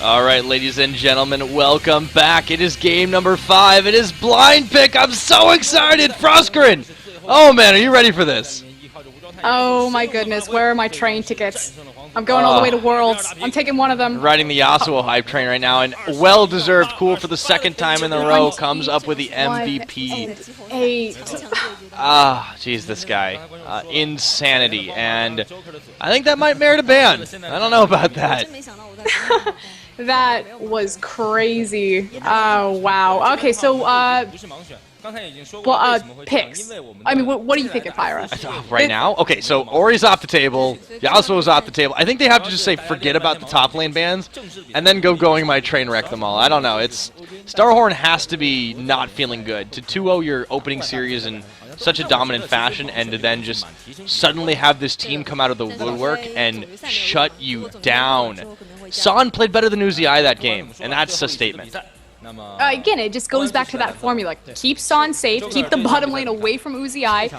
All right, ladies and gentlemen, welcome back. It is game number 5. It is blind pick. I'm so excited. Froskurinn. Oh, man, are you ready for this? Oh, my goodness. Where are my train tickets? I'm going all the way to Worlds. I'm taking one of them. Riding the Yasuo hype train right now, and well-deserved cool for the second time in a row comes up with the MVP. 8. Jeez, this guy. Insanity, and I think that might merit a ban. I don't know about that. That was crazy. Oh, wow. Okay, so, picks. I mean, what do you think of Pyra? Right now? Okay, so Ori's off the table, Yasuo's off the table. I think they have to just say forget about the top lane bans, and then going my train wreck them all. I don't know. It's StarHorn has to be not feeling good. To 2-0 your opening series in such a dominant fashion, and to then just suddenly have this team come out of the woodwork and shut you down. San played better than Uzi that game, and that's a statement. Again, it just goes back to that formula. Keep San safe, keep the bottom lane away from Uzi,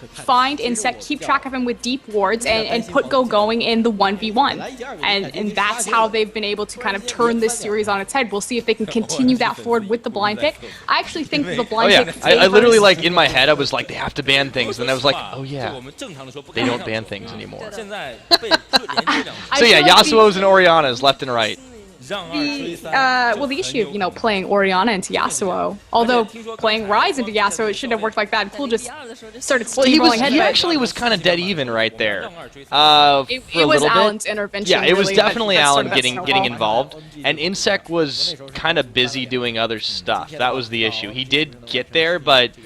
find Insect, keep track of him with deep wards, and put going in the 1v1. And that's how they've been able to kind of turn this series on its head. We'll see if they can continue that forward with the blind pick. I actually think the blind pick I literally, like, in my head, I was like, they have to ban things. And I was like, oh yeah, they don't ban things anymore. So yeah, Yasuo's and Oriana's left and right. The issue of, playing Oriana into Yasuo, although playing Ryze into Yasuo, it shouldn't have worked like that. Cool just started steamrolling ahead. He actually was kind of dead even right there. It was Alan's intervention. Yeah, it was really, definitely Alan getting snowball. involved, and Insect was kind of busy doing other stuff. That was the issue. He did get there, but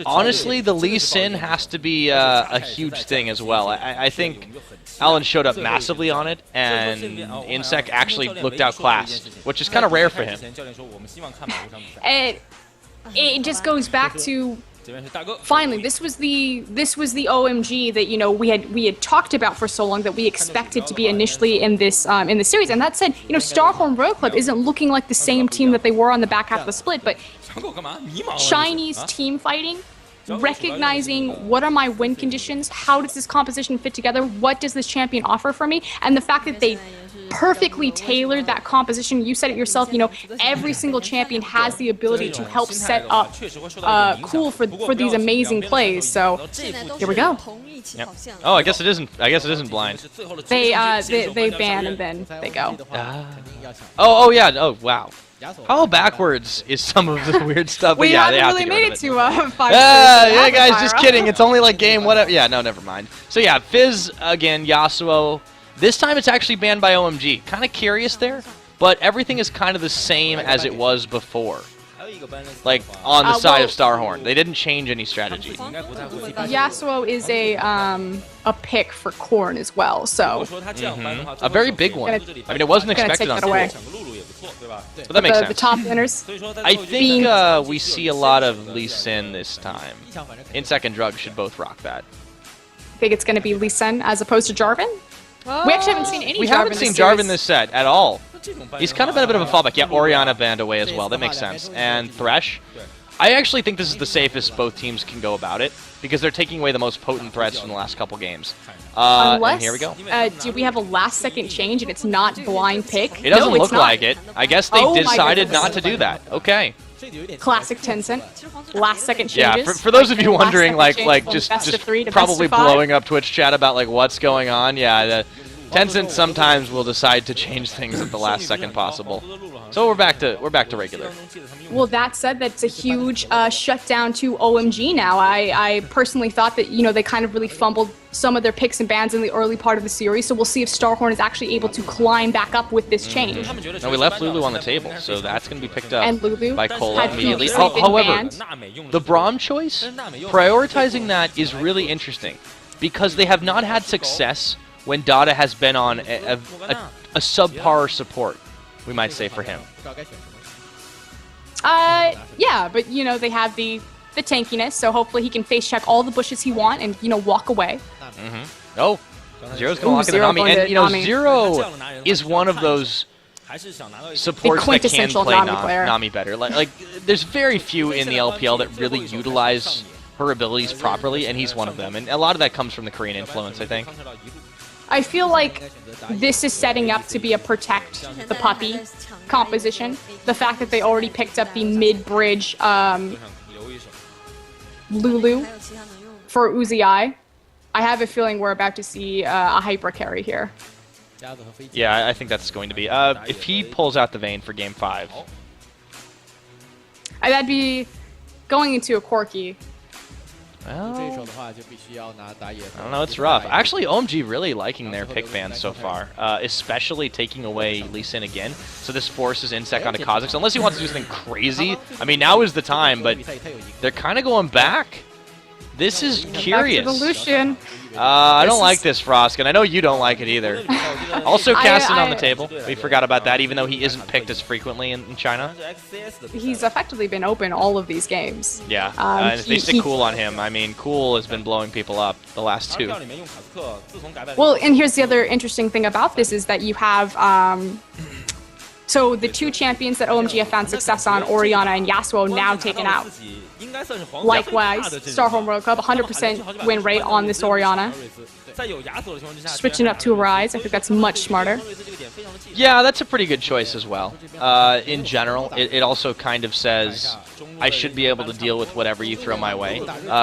honestly, the Lee Sin has to be a huge thing as well. I think Alan showed up massively on it, and Insect actually looked outclassed, which is kind of rare for him. It just goes back to, finally, this was the OMG that we had talked about for so long, that we expected to be initially in this series. And that said, StarHorn Road Club isn't looking like the same team that they were on the back half of the split, but Chinese team fighting, recognizing what are my win conditions, how does this composition fit together, what does this champion offer for me, and the fact that they perfectly tailored that composition. You said it yourself, every single champion has the ability to help set up cool for these amazing plays. So here we go. Yep. Oh, I guess it isn't blind. They ban and then they go. Oh yeah. Oh wow. How backwards is some of the weird stuff? We yeah, haven't really made it to 5. Yeah, guys, just kidding. It's only like game whatever. Yeah, no, never mind. So yeah, Fizz again, Yasuo. This time it's actually banned by OMG. Kind of curious there, but everything is kind of the same as it was before. Like on the side of StarHorn, they didn't change any strategy. Yasuo is a pick for Korn as well, so a very big one. I mean, it wasn't expected on Korn. But that makes sense. The top winners. I think we see a lot of Lee Sin this time. Insect and Drug should both rock that. Think it's going to be Lee Sin as opposed to Jarvan? We actually haven't seen any Jarvan. We haven't seen Jarvan this set at all. He's kind of been a bit of a fallback. Yeah, Oriana banned away as well. That makes sense. And Thresh. I actually think this is the safest both teams can go about it, because they're taking away the most potent threats from the last couple games. Unless, and here we go. Do we have a last-second change and it's not blind pick? It doesn't look like it. I guess they decided not to do that. Okay. Classic Tencent. Last-second changes. Yeah, for those of you wondering, just probably blowing up Twitch chat about what's going on. Yeah, Tencent sometimes will decide to change things at the last second possible. So we're back to regular. Well, that said, that's a huge shutdown to OMG now. I personally thought that they kind of really fumbled some of their picks and bans in the early part of the series. So we'll see if StarHorn is actually able to climb back up with this change. Now we left Lulu on the table, so that's going to be picked up and Lulu by Cola immediately. However, the Braum choice, prioritizing that is really interesting, because they have not had success when Dada has been on a subpar support, we might say, for him. Yeah, but they have the tankiness, so hopefully he can face check all the bushes he wants and walk away. Oh, Zero's gonna lock in the Nami, and Zero is one of those supports that can play Nami better. Like there's very few in the LPL that really utilize her abilities properly, and he's one of them. And a lot of that comes from the Korean influence, I think. I feel like this is setting up to be a protect the puppy composition. The fact that they already picked up the mid-bridge Lulu for Uzi. I have a feeling we're about to see a hyper carry here. Yeah, I think that's going to be. If he pulls out the Vayne for Game 5. That'd be going into a Corki. Well, I don't know, it's rough. Actually, OMG really liking their pick ban so far, especially taking away Lee Sin again. So this forces Insec onto Kha'Zix, unless he wants to do something crazy. I mean, now is the time, but they're kind of going back. This is curious. Back to the Lucian. I don't like this, Frosk, and I know you don't like it either. Also, Cassin on the table. We forgot about that, even though he isn't picked as frequently in China. He's effectively been open all of these games. Yeah, and they stick Cool on him. I mean, Cool has been blowing people up the last two. Well, and here's the other interesting thing about this is that you have... so the two champions that OMG have found success on, Orianna and Yasuo, now taken out. Likewise, StarHorn World Cup, 100% win rate on this Orianna. Switching up to a Rise, I think that's much smarter. Yeah, that's a pretty good choice as well. In general, it also kind of says, I should be able to deal with whatever you throw my way.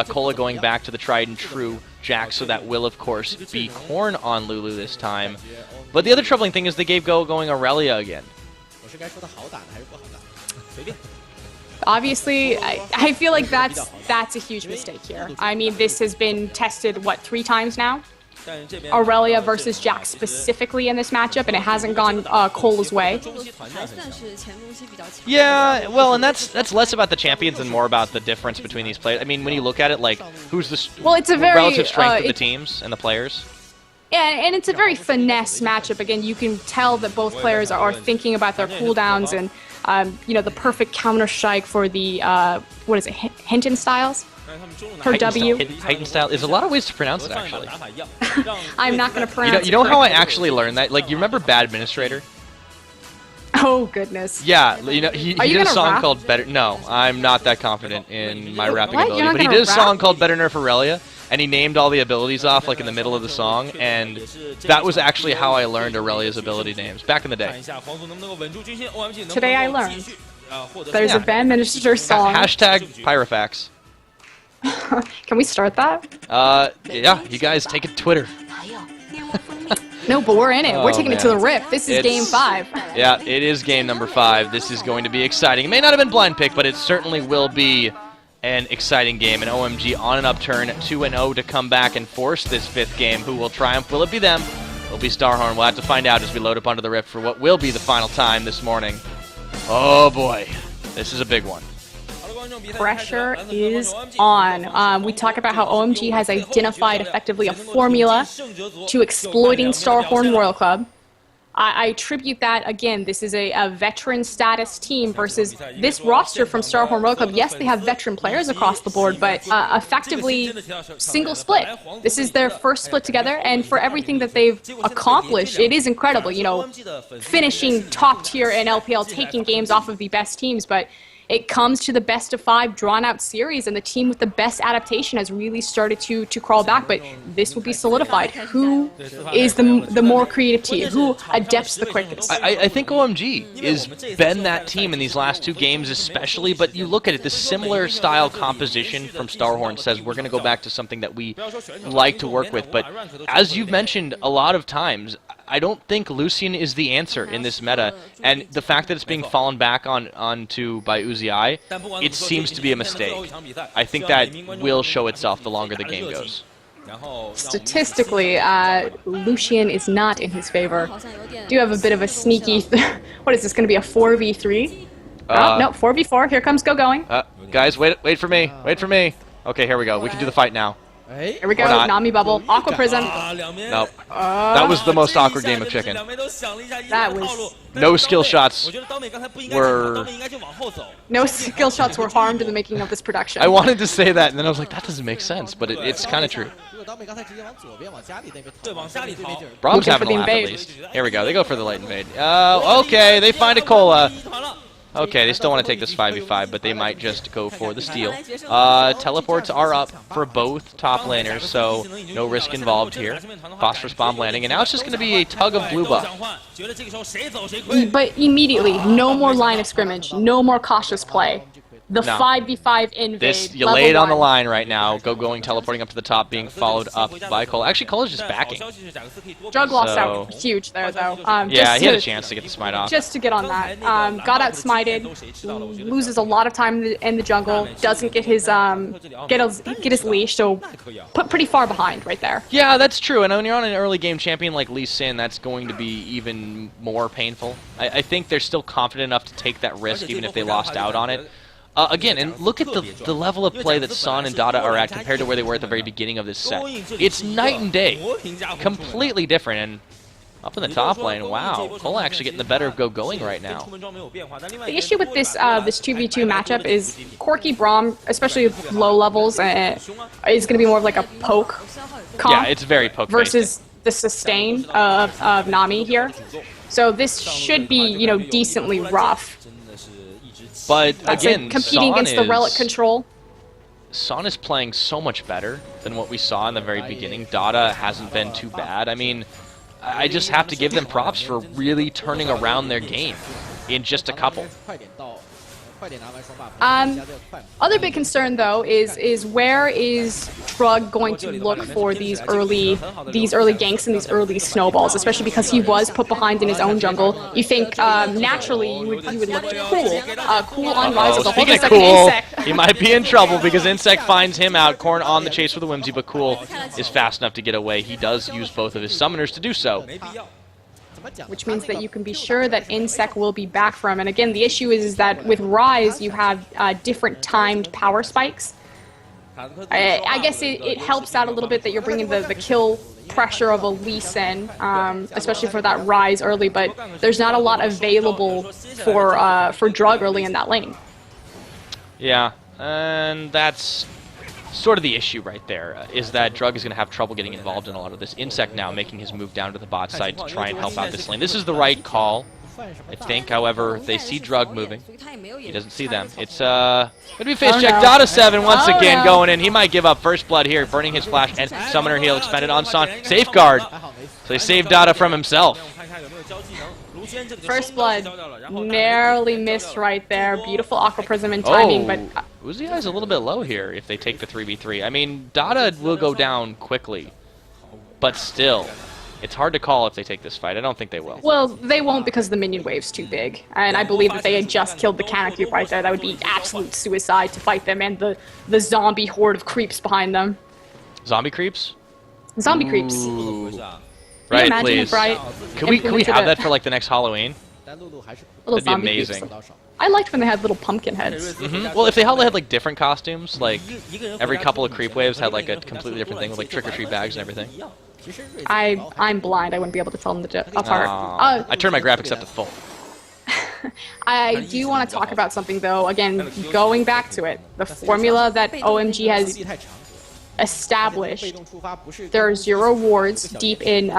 Cola going back to the tried and true Jack, so that will, of course, be Corn on Lulu this time. But the other troubling thing is they gave going Aurelia again. Obviously, I feel like that's a huge mistake here. I mean, this has been tested, what, 3 times now? Aurelia versus Jack specifically in this matchup, and it hasn't gone Cola's way. Yeah, well, and that's less about the champions and more about the difference between these players. I mean, when you look at it, like, who's the it's a very, relative strength of the teams and the players? Yeah, and it's a very finesse matchup. Again, you can tell that both players are thinking about their cooldowns and, you know, the perfect counter-strike for the, what is it, Hinton Styles? Her W. Heightened style. There's a lot of ways to pronounce it, actually. I'm not going to pronounce it. You know how I actually learned that? Like, you remember Bad Administrator? Oh, goodness. Yeah, you know, he did a song called Better... No, I'm not that confident in my rapping ability. But he did a song called Better Nerf Aurelia, and he named all the abilities off, like, in the middle of the song, and that was actually how I learned Aurelia's ability names, back in the day. Today I learned. There's a Band Minister song. Hashtag Pyrofax. Can we start that? Yeah, you guys take it to Twitter. No, but we're in it. We're taking it to the Rift. This is Game 5. Yeah, it is game number 5. This is going to be exciting. It may not have been blind pick, but it certainly will be an exciting game. And OMG on an upturn, 2-0 to come back and force this 5th game. Who will triumph? Will it be them? Will it be StarHorn? We'll have to find out as we load up onto the Rift for what will be the final time this morning. Oh boy, this is a big one. Pressure is on. We talk about how OMG has identified effectively a formula to exploiting StarHorn Royal Club. I attribute that, again, this is a veteran status team versus this roster from StarHorn Royal Club. Yes, they have veteran players across the board, but effectively single split. This is their first split together, and for everything that they've accomplished, it is incredible. You know, finishing top tier in LPL, taking games off of the best teams, but it comes to the best of 5 drawn-out series, and the team with the best adaptation has really started to crawl back, but this will be solidified. Who is the more creative team? Who adapts the quickest? I think OMG has been that team in these last 2 games especially, but you look at it, the similar style composition from StarHorn says we're going to go back to something that we like to work with, but as you've mentioned a lot of times, I don't think Lucian is the answer in this meta, and the fact that it's being fallen back onto by Uzi, it seems to be a mistake. I think that will show itself the longer the game goes. Statistically, Lucian is not in his favor. Do you have a bit of a sneaky... what is this, going to be a 4v3? Oh, no, 4v4. Here comes going. Guys, wait for me. Wait for me. Okay, here we go. We can do the fight now. Here we go, Nami Bubble, Aqua Prism. Nope. That was the most awkward game of chicken. That was... No skill shots were... No skill shots were harmed in the making of this production. I wanted to say that, and then I was like, that doesn't make sense, but it's kind of true. Brahm's having a laugh, at least. Here we go. They go for the light invade. Okay, they find a Cola. Okay, they still want to take this 5v5, but they might just go for the steal. Teleports are up for both top laners, so no risk involved here. Phosphorus bomb landing, and now it's just going to be a tug of blue buff. But immediately, no more line of scrimmage, no more cautious play. The 5v5 invade. This, you lay it on the line right now. Going teleporting up to the top, being followed up by Cole. Actually, Cole is just backing. Drug lost out huge there, though. Yeah, he had a chance to get the smite off. Just to get on that. Got out smited, loses a lot of time in the jungle, doesn't get his leash, so put pretty far behind right there. Yeah, that's true. And when you're on an early game champion like Lee Sin, that's going to be even more painful. I think they're still confident enough to take that risk, even if they lost out on it. Again, and look at the level of play that Son and Dada are at compared to where they were at the very beginning of this set. It's night and day. Completely different. And up in the top lane, wow, Cole actually getting the better of going right now. The issue with this this 2v2 matchup is Corki Braum, especially with low levels, is going to be more of like a poke comp. Yeah, it's very poke versus the sustain of Nami here. So this should be, you know, decently rough. But again, competing against the relic control. Son is playing so much better than what we saw in the very beginning. Dada hasn't been too bad. I mean, I just have to give them props for really turning around their game in just a couple. Other big concern though is where is Drug going to look for these early ganks and these early snowballs, especially because he was put behind in his own jungle. You think naturally you would look to Cool on Rise of the whole second Cool, Insect. he might be in trouble because Insect finds him out. Corn on the chase with the Whimsy, but Cool is fast enough to get away. He does use both of his summoners to do so. Which means that you can be sure that Insect will be back from. And again, the issue is that with Rise, you have different timed power spikes. I guess it helps out a little bit that you're bringing the kill pressure of a Lee Sin, especially for that Rise early, but there's not a lot available for Drug early in that lane. Yeah, and that's sort of the issue right there, is that Drug is going to have trouble getting involved in a lot of this. Insect now making his move down to the bot side to try and help out this lane. This is the right call, I think. However, they see Drug moving. He doesn't see them. It's going to be face check. Dada 7 once again going in. He might give up first blood here, burning his flash and summoner heal expended on Son. Safeguard. So they save Dada from himself. First blood, narrowly missed right there. Beautiful Aqua Prism and timing, but Uzi is a little bit low here if they take the 3v3. I mean, Dada will go down quickly, but still, it's hard to call if they take this fight. I don't think they will. Well, they won't because the minion wave's too big, and I believe that they had just killed the Canacube right there. That would be absolute suicide to fight them and the zombie horde of creeps behind them. Zombie creeps? Zombie creeps. Right, please. Can we have that for like the next Halloween? That'd be amazing. Creeps. I liked when they had little pumpkin heads. Well, if they had like different costumes, like every couple of creep waves had like a completely different thing with like trick-or-treat bags and everything. I'm blind. I wouldn't be able to tell them apart. I turned my graphics up to full. I do want to talk about something though. Again, going back to it, the formula that OMG has established. There are 0 wards deep in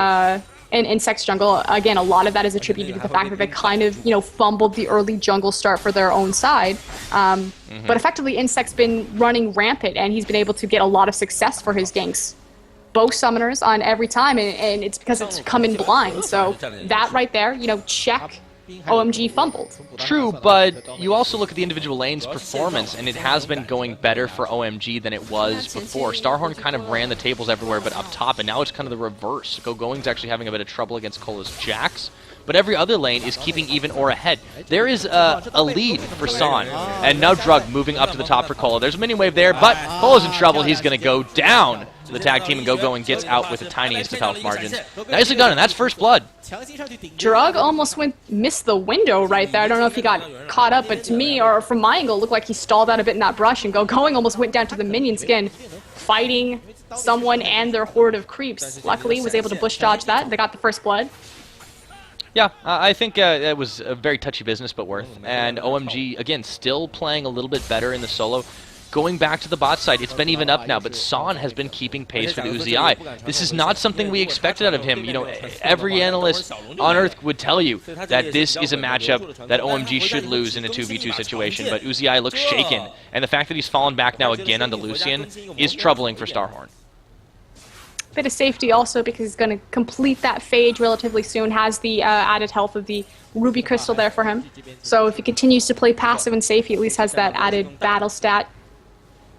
Insect's jungle. Again, a lot of that is attributed to the fact that they kind of, you know, fumbled the early jungle start for their own side. But effectively, Insect's been running rampant, and he's been able to get a lot of success for his ganks. Both summoners on every time, and it's because it's come in blind. So that right there, you know, check. OMG fumbled. True, but you also look at the individual lane's performance, and it has been going better for OMG than it was before. StarHorn kind of ran the tables everywhere but up top, and now it's kind of the reverse. Going's actually having a bit of trouble against Cola's Jax, but every other lane is keeping even or ahead. There is a lead for Son, and now Drug moving up to the top for Cola. There's a mini wave there, but Cola's in trouble. He's going to go down to the tag team, and Going gets out with the tiniest of health margins. Nicely done, and that's first blood. Drug almost missed the window right there. I don't know if he got caught up, but to me, or from my angle, it looked like he stalled out a bit in that brush, and Going almost went down to the minion skin, fighting someone and their horde of creeps. Luckily, he was able to bush dodge that. They got the first blood. Yeah, I think it was a very touchy business, but worth. And OMG, again, still playing a little bit better in the solo. going back to the bot side. It's been even up now, but Son has been keeping pace with Uzi. This is not something we expected out of him. You know, every analyst on Earth would tell you that this is a matchup that OMG should lose in a 2v2 situation, but Uzi looks shaken, and the fact that he's fallen back now again onto Lucian is troubling for StarHorn. Bit of safety also because he's going to complete that phage relatively soon, has the added health of the Ruby Crystal there for him. So if he continues to play passive and safe, he at least has that added battle stat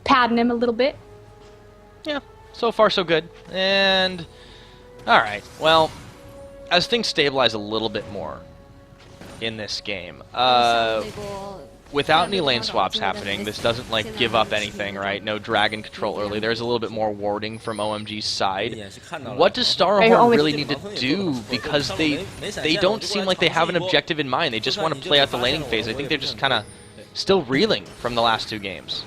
padding him a little bit. Yeah, so far so good. And, alright, well, as things stabilize a little bit more in this game, without any lane swaps happening, this doesn't like give up anything, right? No dragon control early. There's a little bit more warding from OMG's side. What does StarHorn really need to do? Because they don't seem like they have an objective in mind. They just want to play out the laning phase. I think they're just kind of still reeling from the last 2 games.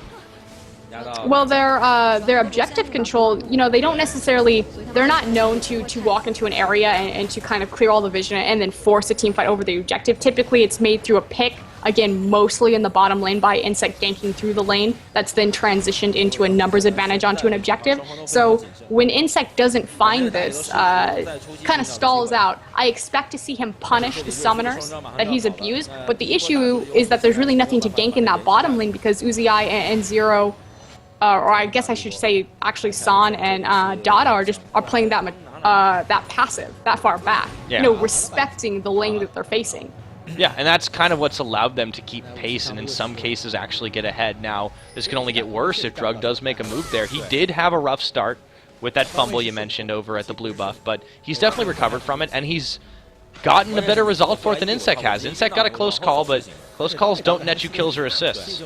Well, their objective control, you know, they don't necessarily, they're not known to walk into an area and to kind of clear all the vision and then force a team fight over the objective. Typically, it's made through a pick, again, mostly in the bottom lane by Insect ganking through the lane. That's then transitioned into a numbers advantage onto an objective. So when Insect doesn't find this, kind of stalls out, I expect to see him punish the summoners that he's abused. But the issue is that there's really nothing to gank in that bottom lane because Uzi and Zero, or I guess I should say actually Son and Dada are playing that passive, that far back. Yeah. You know, respecting the lane that they're facing. Yeah, and that's kind of what's allowed them to keep pace and in some cases actually get ahead. Now, this can only get worse if Drug does make a move there. He did have a rough start with that fumble you mentioned over at the blue buff, but he's definitely recovered from it, and he's gotten a better result for it than Insect has. Insect got a close call, but close calls don't net you kills or assists.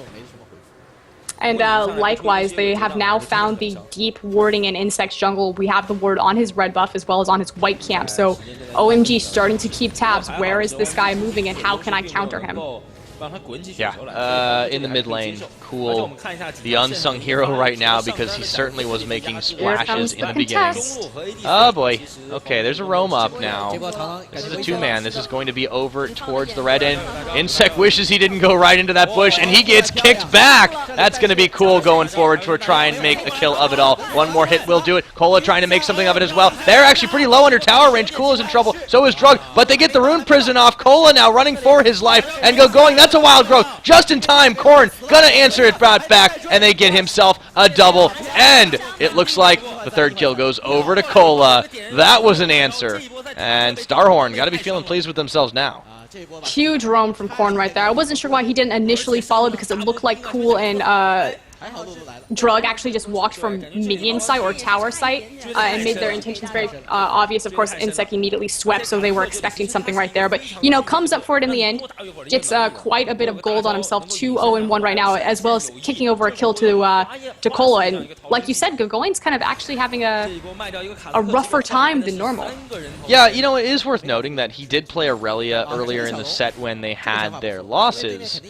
And likewise, they have now found the deep warding in Insect's jungle. We have the ward on his red buff as well as on his white camp. So OMG starting to keep tabs. Where is this guy moving and how can I counter him? Yeah, in the mid lane, cool. The unsung hero right now because he certainly was making splashes in the beginning. Oh boy. Okay, there's a roam up now. This is a 2-man. This is going to be over towards the red end. Insect wishes he didn't go right into that bush, and he gets kicked back. That's going to be cool going forward to try and make a kill of it all. One more hit will do it. Cola trying to make something of it as well. They're actually pretty low under tower range. Cool is in trouble. So is Drug, but they get the rune prison off. Cola now running for his life and going. That's a wild growth. Just in time, Corn gonna answer it back, and they get himself a double. And it looks like the 3rd kill goes over to Cola. That was an answer. And StarHorn got to be feeling pleased with themselves now. Huge roam from Corn right there. I wasn't sure why he didn't initially follow because it looked like Cool and Drug actually just walked from minion site or tower site and made their intentions very obvious. Of course, Insect immediately swept, so they were expecting something right there. But, you know, comes up for it in the end. Gets quite a bit of gold on himself, 2-0-1 right now, as well as kicking over a kill to Cola. And like you said, Gogoin's kind of actually having a rougher time than normal. Yeah, you know, it is worth noting that he did play Aurelia earlier in the set when they had their losses.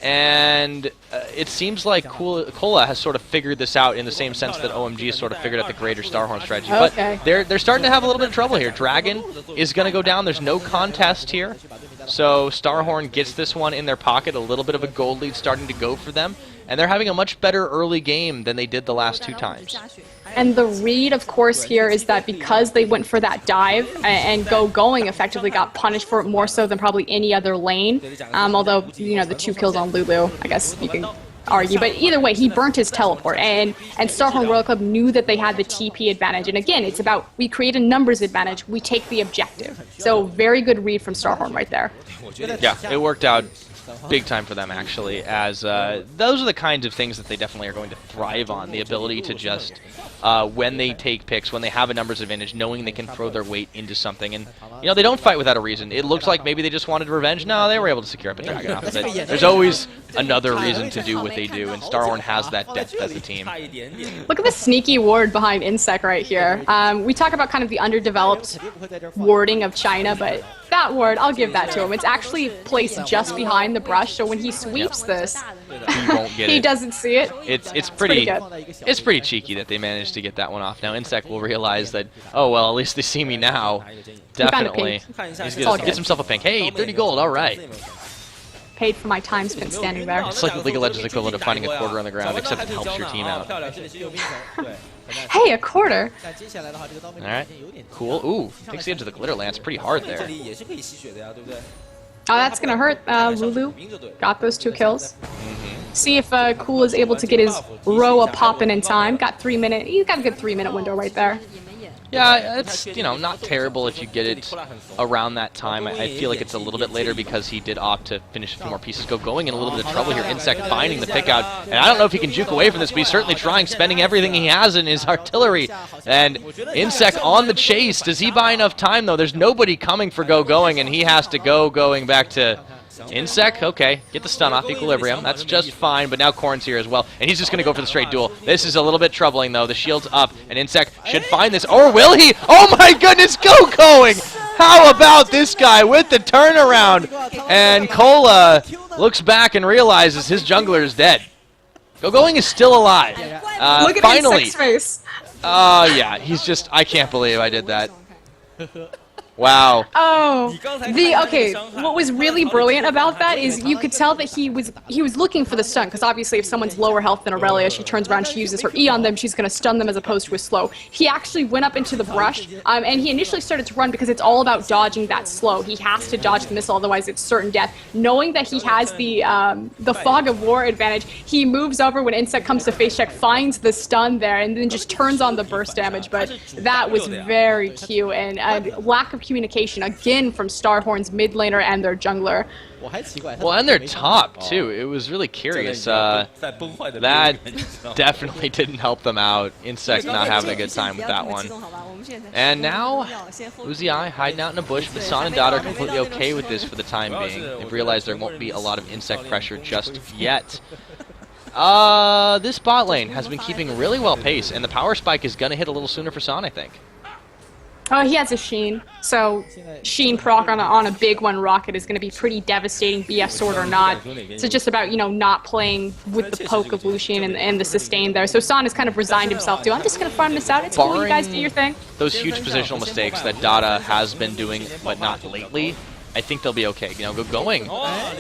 And it seems like Cola has sort of figured this out in the same sense that OMG has sort of figured out the greater StarHorn strategy. But they're starting to have a little bit of trouble here. Dragon is going to go down. There's no contest here. So StarHorn gets this one in their pocket. A little bit of a gold lead starting to go for them. And they're having a much better early game than they did the last 2 times. And the read, of course, here is that because they went for that dive and going effectively got punished for it more so than probably any other lane. Although, you know, the 2 kills on Lulu, I guess you can argue. But either way, he burnt his teleport. And StarHorn Royal Club knew that they had the TP advantage. And again, it's about we create a numbers advantage. We take the objective. So very good read from StarHorn right there. Yeah, it worked out big time for them, actually, as those are the kinds of things that they definitely are going to thrive on. The ability to just, when they take picks, when they have a numbers advantage, knowing they can throw their weight into something. And, you know, they don't fight without a reason. It looks like maybe they just wanted revenge. No, they were able to secure up a dragon off of it. There's always another reason to do what they do, and StarHorn has that depth as a team. Look at the sneaky ward behind Insect right here. We talk about kind of the underdeveloped warding of China, but that ward, I'll give that to him. It's actually placed just behind the brush, so when he sweeps this, he won't get he it. Doesn't see it. It's pretty cheeky that they managed to get that one off. Now Insect will realize that, oh well, at least they see me now. Definitely. He gets himself a pink. Hey, 30 gold, all right. paid for my time spent standing there. It's like the League of Legends equivalent of finding a quarter on the ground, except it helps your team out. Hey, a quarter. Alright, cool. Ooh, takes the edge of the Glitter Lance pretty hard there. Oh, that's gonna hurt. Lulu got those 2 kills. See if Cool is able to get his Roa popping in time. Got 3 minute. He's got a good 3-minute window right there. Yeah, it's, you know, not terrible if you get it around that time. I feel like it's a little bit later because he did opt to finish a few more pieces. Going in a little bit of trouble here. Insect finding the pick out. And I don't know if he can juke away from this, but he's certainly trying, spending everything he has in his artillery. And Insect on the chase. Does he buy enough time, though? There's nobody coming for going, and he has to going back to Insect. Okay, get the stun off Equilibrium. That's just fine, but now Corn's here as well. And he's just going to go for the straight duel. This is a little bit troubling, though. The shield's up, and Insect should find this. Or will he? Oh my goodness, going! How about this guy with the turnaround? And Cola looks back and realizes his jungler is dead. Going is still alive. Look at Finally. Insect's face. Yeah, he's just, I can't believe I did that. Wow. Oh, okay. What was really brilliant about that is you could tell that he was looking for the stun, because obviously if someone's lower health than Aurelia, she turns around, she uses her E on them, she's going to stun them as opposed to a slow. He actually went up into the brush, and he initially started to run because it's all about dodging that slow. He has to dodge the missile, otherwise it's certain death. Knowing that he has the fog of war advantage, he moves over when Insect comes to face check, finds the stun there, and then just turns on the burst damage. But that was very cute, and lack of communication again from StarHorn's mid laner and their jungler. Well, and their top, too. It was really curious. That definitely didn't help them out. Insect not having a good time with that one. And now, Uzi hiding out in a bush, but San and Dot are completely okay with this for the time being. They've realized there won't be a lot of Insect pressure just yet. This bot lane has been keeping really well pace, and the power spike is going to hit a little sooner for San, I think. Oh, he has a Sheen, so Sheen proc on a big one rocket is going to be pretty devastating, BF sword or not. So just about, you know, not playing with the poke of Lucian and the sustain there. So San has kind of resigned himself to, I'm just going to farm this out, it's cool, you guys do your thing. Those huge positional mistakes that Dada has been doing, but not lately, I think they'll be okay. You know, Going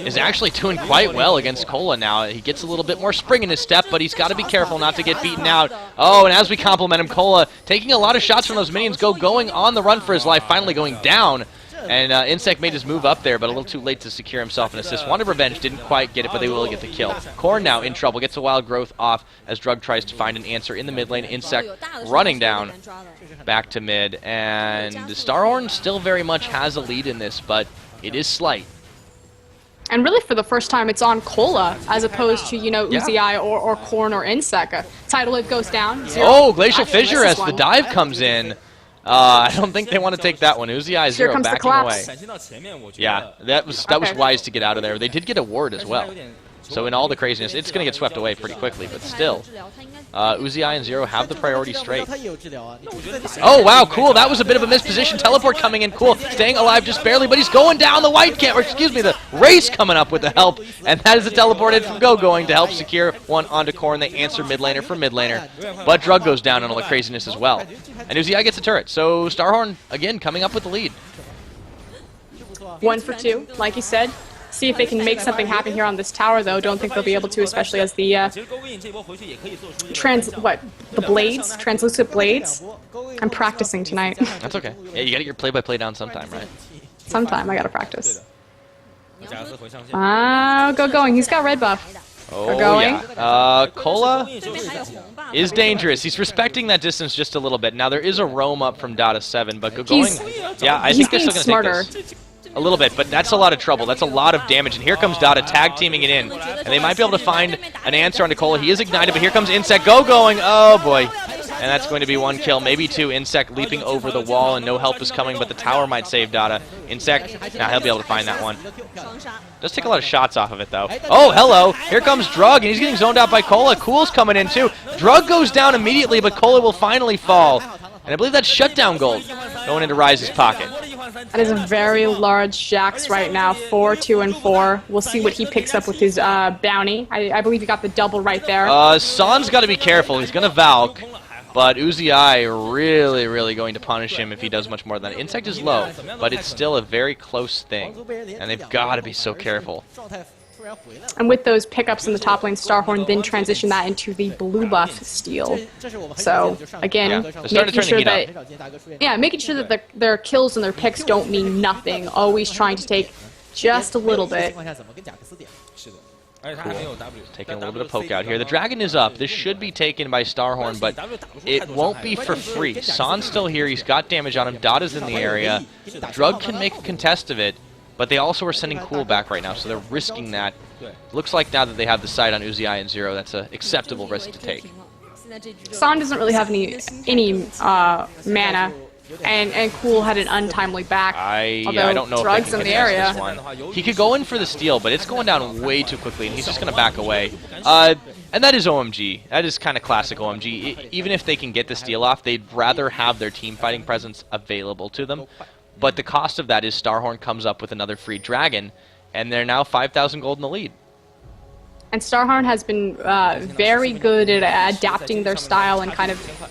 is actually doing quite well against Cola now. He gets a little bit more spring in his step, but he's got to be careful not to get beaten out. Oh, and as we compliment him, Cola taking a lot of shots from those minions. Going on the run for his life, finally going down. And Insect made his move up there, but a little too late to secure himself an assist. Wanted revenge, didn't quite get it, but they will get the kill. Corn now in trouble, gets a wild growth off as Drug tries to find an answer in the mid lane. Insect running down back to mid, and StarHorn still very much has a lead in this, but it is slight. And really, for the first time, it's on Cola as opposed to, you know, Uzi or Corn or Insect. Tidal Wave goes down. Oh, Glacial Fissure as the dive comes in. I don't think they want to take that one. Uzi Zero backing away. Yeah, that was wise to get out of there. They did get a ward as well. So in all the craziness, it's going to get swept away pretty quickly, but still. Uzi and Zero have the priority straight. Oh, wow, cool. That was a bit of a misposition. Teleport coming in, cool. Staying alive just barely, but he's going down. The white cat, or excuse me, the race coming up with the help. And that is a teleport in from going to help secure one onto Corn. They answer mid laner for mid laner. But Drug goes down on all the craziness as well. And Uzi gets a turret. So StarHorn, again, coming up with the lead. 1 for 2, like you said. See if they can make something happen here on this tower, though. Don't think they'll be able to, especially as the translucent blades. I'm practicing tonight. That's okay. Yeah, you gotta get your play-by-play down sometime, right? Sometime I gotta practice. Going. He's got red buff. Oh, yeah. Cola is dangerous. He's respecting that distance just a little bit. Now, there is a roam up from Dota 7, but going... Yeah, I think they're still going to take this. A little bit, but that's a lot of trouble. That's a lot of damage, and here comes Dada tag teaming it in, and they might be able to find an answer on Nicola. He is ignited, but here comes Insect going. Oh boy, and that's going to be 1 kill, maybe 2. Insect leaping over the wall, and no help is coming, but the tower might save Dada. Insect, now he'll be able to find that one. Does take a lot of shots off of it though. Oh, hello, here comes Drug, and he's getting zoned out by Cola. Cool's coming in too. Drug goes down immediately, but Cola will finally fall. And I believe that's shutdown gold going into Rise's pocket. That is a very large Jax right now, 4, 2, and 4. We'll see what he picks up with his bounty. I believe he got the double right there. San's got to be careful. He's going to Valk, but Uzi really going to punish him if he does much more than that. Insect is low, but it's still a very close thing, and they've got to be so careful. And with those pickups in the top lane, StarHorn then transitioned that into the blue buff steal. So again, making sure that their kills and their picks don't mean nothing. Always trying to take just a little bit. Cool. Taking a little bit of poke out here. The dragon is up. This should be taken by StarHorn, but it won't be for free. Son's still here. He's got damage on him. Dada's in the area. Drug can make a contest of it, but they also are sending Cool back right now, so they're risking that. Looks like now that they have the sight on Uzi and Zero, that's an acceptable risk to take. Son doesn't really have any mana. And Cool had an untimely back. I don't know Drug's if they can in the area. This one. He could go in for the steal, but it's going down way too quickly, and he's just going to back away. And that is OMG. That is kind of classic OMG. Even if they can get the steal off, they'd rather have their team fighting presence available to them. But the cost of that is StarHorn comes up with another free dragon, and they're now 5,000 gold in the lead. And StarHorn has been very good at adapting their style and kind of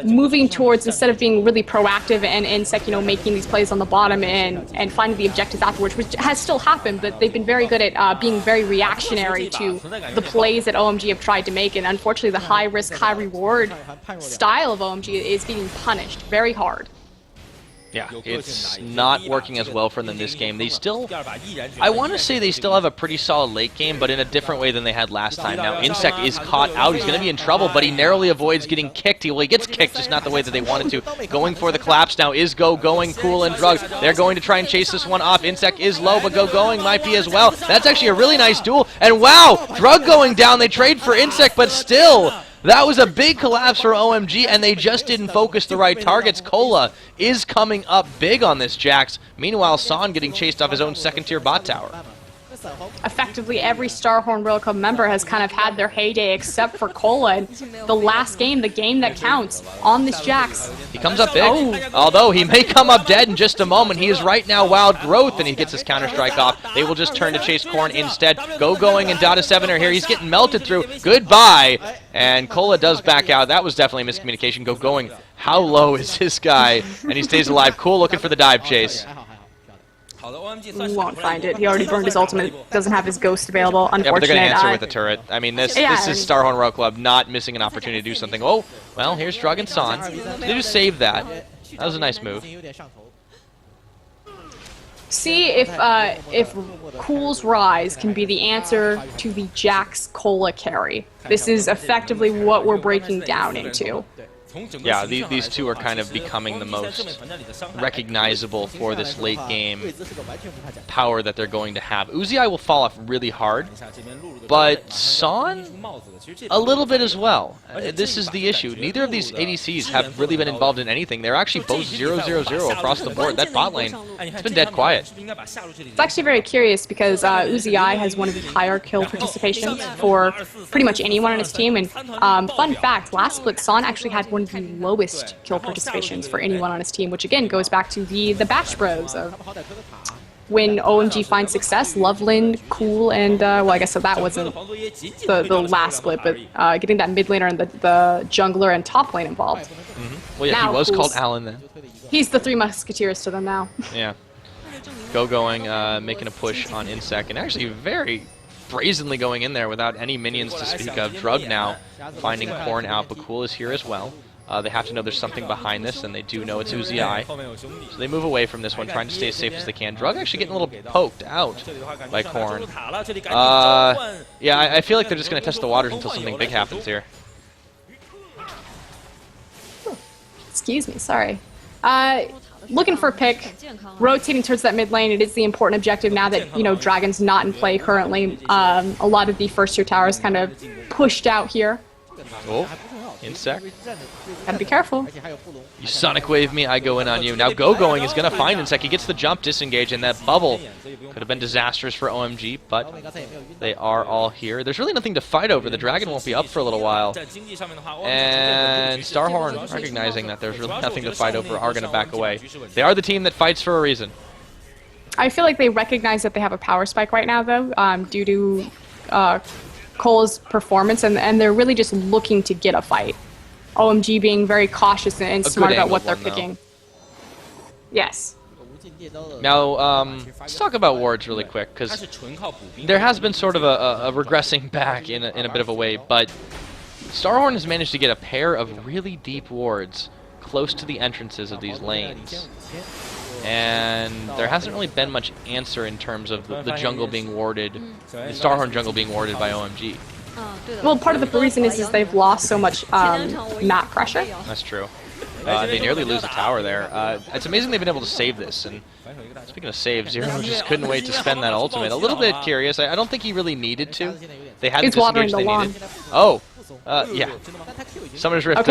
moving towards, instead of being really proactive and InSec, making these plays on the bottom and finding the objectives afterwards, which has still happened, but they've been very good at being very reactionary to the plays that OMG have tried to make, and unfortunately the high-risk, high-reward style of OMG is being punished very hard. Yeah, it's not working as well for them this game. They still, I want to say they still have a pretty solid late game, but in a different way than they had last time. Now, InSec is caught out. He's going to be in trouble, but he narrowly avoids getting kicked. Well, he gets kicked, just not the way that they wanted to. Going for the collapse now is going Cool and Drug. They're going to try and chase this one off. InSec is low, but going might be as well. That's actually a really nice duel. And wow, Drug going down. They trade for InSec, but still, that was a big collapse for OMG, and they just didn't focus the right targets. Cola is coming up big on this Jax. Meanwhile, Son getting chased off his own second-tier bot tower. Effectively, every StarHorn Royal Club member has kind of had their heyday except for Cola. And the last game, the game that counts on this Jax. He comes up big, although he may come up dead in just a moment. He is right now Wild Growth, and he gets his counter-strike off. They will just turn to chase Corn instead. Going and Dada 7 are here. He's getting melted through. Goodbye. And Cola does back out. That was definitely a miscommunication. Going. How low is this guy? And he stays alive. Cool looking for the dive chase. Won't find it. He already burned his ultimate. Doesn't have his ghost available. Unfortunate. Yeah, but they're going to answer with the turret. I mean, this is StarHorn Royal Club not missing an opportunity to do something. Oh, well, here's Drug and Son. They just saved that. That was a nice move. See if Cool's Rise can be the answer to the Jax Cola carry. This is effectively what we're breaking down into. Yeah, these two are kind of becoming the most recognizable for this late game power that they're going to have. Uzi will fall off really hard, but Son a little bit as well. This is the issue. Neither of these ADCs have really been involved in anything. They're actually both 0-0-0 across the board. That bot lane, it's been dead quiet. It's actually very curious because Uzi has one of the higher kill participations for pretty much anyone on his team. And fun fact, last split, Son actually had one of the lowest kill participations for anyone on his team, which again goes back to the Batch Bros of when OMG finds success, Loveland, Cool, and well, I guess that wasn't the last split, but getting that mid laner and the jungler and top lane involved. Well, yeah, now, he was called Alan then. He's the Three Musketeers to them now. Yeah. Going, making a push on InSec, and actually very brazenly going in there without any minions to speak of. Drug now finding Corn out, but Cool is here as well. They have to know there's something behind this, and they do know it's Uzi. So they move away from this one, trying to stay as safe as they can. Drug actually getting a little poked out by Corn. Yeah, I feel like they're just going to test the waters until something big happens here. Excuse me, sorry. Looking for a pick, rotating towards that mid lane. It is the important objective now that, Dragon's not in play currently. A lot of the first-tier towers kind of pushed out here. Oh, InSec. Gotta be careful. You Sonic Wave me, I go in on you. Now going is going to find InSec. He gets the jump, disengage, and that bubble could have been disastrous for OMG, but they are all here. There's really nothing to fight over. The Dragon won't be up for a little while. And StarHorn, recognizing that there's really nothing to fight over, are going to back away. They are the team that fights for a reason. I feel like they recognize that they have a power spike right now, though, due to Cole's performance, and they're really just looking to get a fight. OMG being very cautious and smart about what they're picking. Yes. Now, let's talk about wards really quick, because there has been sort of a regressing back in a bit of a way, but StarHorn has managed to get a pair of really deep wards close to the entrances of these lanes. And there hasn't really been much answer in terms of the jungle being warded, the StarHorn jungle being warded by OMG. Well, part of the reason is they've lost so much map pressure. That's true. They nearly lose the tower there. It's amazing they've been able to save this. And speaking of save, Zero just couldn't wait to spend that ultimate. A little bit curious. I don't think he really needed to. They had He's watering the lawn. Oh, yeah. Summoner's Rift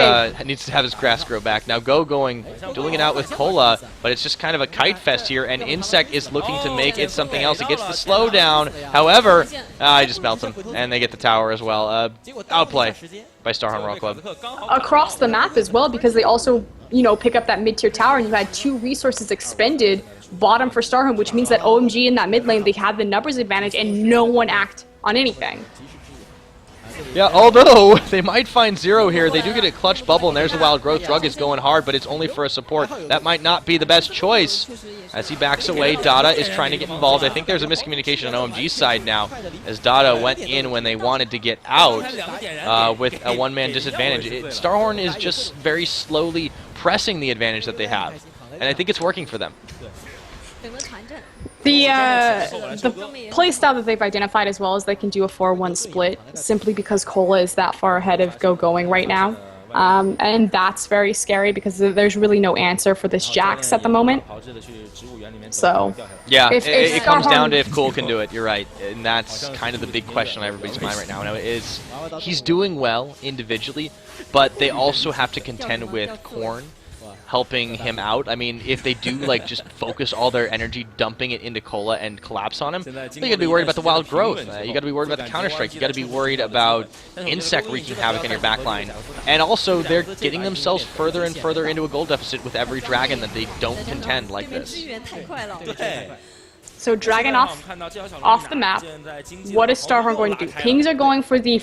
needs to have his grass grow back. Now dueling it out with Cola, but it's just kind of a kite fest here, and Insect is looking to make it something else. It gets the slowdown. However, I just melt him, and they get the tower as well. Outplay by StarHorn Royal Club. Across the map as well, because they also, pick up that mid-tier tower, and you had 2 resources expended bottom for StarHorn, which means that OMG in that mid lane, they had the numbers advantage, and no one act on anything. Yeah, although they might find Zero here, they do get a clutch bubble, and there's the Wild Growth. Drug is going hard, but it's only for a support. That might not be the best choice. As he backs away, Dada is trying to get involved. I think there's a miscommunication on OMG's side now, as Dada went in when they wanted to get out with a one-man disadvantage. StarHorn is just very slowly pressing the advantage that they have, and I think it's working for them. The playstyle that they've identified as well is they can do a 4-1 split simply because Cola is that far ahead of going right now. And that's very scary because there's really no answer for this Jax at the moment. So yeah, it comes down to if Cole can do it. You're right, and that's kind of the big question on everybody's mind right now. Is he's doing well individually, but they also have to contend with Korn helping him out. I mean, if they do just focus all their energy dumping it into Cola and collapse on him, you gotta be worried about the Wild Growth. You gotta be worried about the Counter-Strike. You gotta be worried about Insect wreaking havoc in your backline. And also, they're getting themselves further and further into a gold deficit with every dragon that they don't contend like this. So Dragon off the map. What is StarHorn going to do? Pings are going for the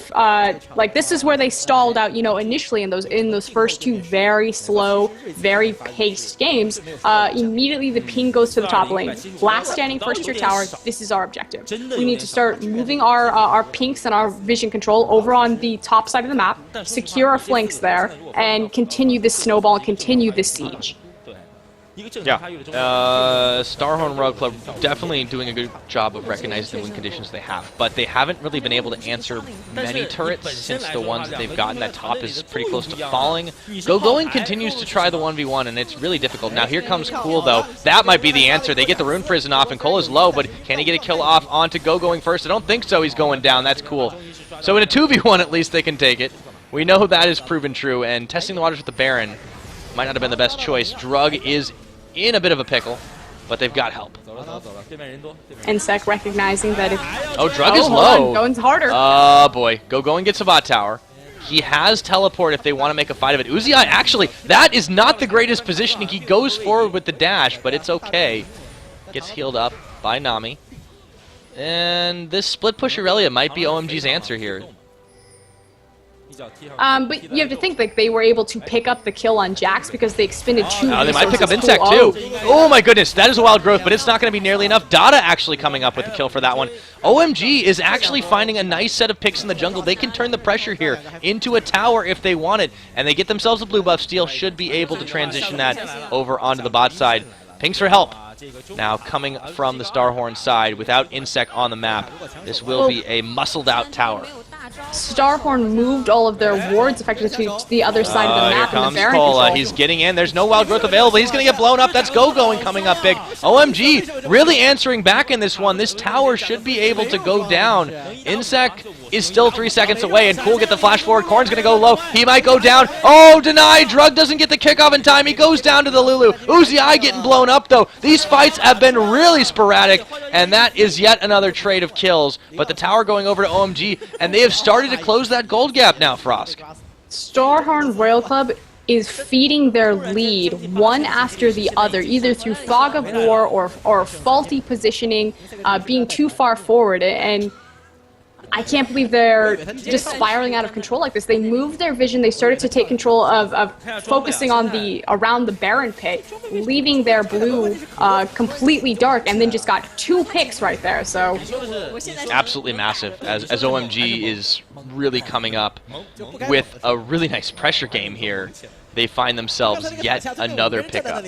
this is where they stalled out, initially in those first 2 very slow, very paced games. Immediately the ping goes to the top lane. Last standing first tier tower. This is our objective. We need to start moving our pinks and our vision control over on the top side of the map, secure our flanks there, and continue this snowball and continue this siege. Yeah, StarHorn Royal Club definitely doing a good job of recognizing the win conditions they have, but they haven't really been able to answer many turrets since the ones that they've gotten. That top is pretty close to falling. Going continues to try the 1v1, and it's really difficult. Now here comes Cool, though. That might be the answer. They get the Rune Prison off, and Cole is low, but can he get a kill off onto Going first? I don't think so. He's going down. That's cool. So in a 2v1, at least they can take it. We know that is proven true, and testing the waters with the Baron might not have been the best choice. Drug is in a bit of a pickle, but they've got help. Insect recognizing that if... Oh, Drug is low. Going harder. Oh, boy. Going gets a bot tower. He has teleport if they want to make a fight of it. Uzi, actually, that is not the greatest positioning. He goes forward with the dash, but it's okay. Gets healed up by Nami. And this split push Aurelia might be OMG's answer here. But you have to think they were able to pick up the kill on Jax because they expended 2 resources. They might pick up Insect too. Oh my goodness, that is a Wild Growth, but it's not going to be nearly enough. Dada actually coming up with the kill for that one. OMG is actually finding a nice set of picks in the jungle. They can turn the pressure here into a tower if they want it, and they get themselves a blue buff steal, should be able to transition that over onto the bot side. Pings for help. Now coming from the StarHorn side without Insect on the map, this will be a muscled out tower. StarHorn moved all of their wards effectively to the other side of the map. Here comes and the Cola. He's getting in. There's no Wild Growth available. He's going to get blown up. That's Going coming up big. OMG really answering back in this one. This tower should be able to go down. Insect is still 3 seconds away, and Cool get the flash forward. Korn's going to go low. He might go down. Oh, denied. Drug doesn't get the kickoff in time. He goes down to the Lulu. Uzi getting blown up, though. These fights have been really sporadic, and that is yet another trade of kills. But the tower going over to OMG, and they have started to close that gold gap now, Frosk. StarHorn Royal Club is feeding their lead one after the other, either through fog of war or faulty positioning, being too far forward. And I can't believe they're just spiraling out of control like this. They moved their vision. They started to take control of focusing on around the Baron pit, leaving their blue completely dark, and then just got 2 picks right there. So absolutely massive, as OMG is really coming up with a really nice pressure game here. They find themselves yet another pickup.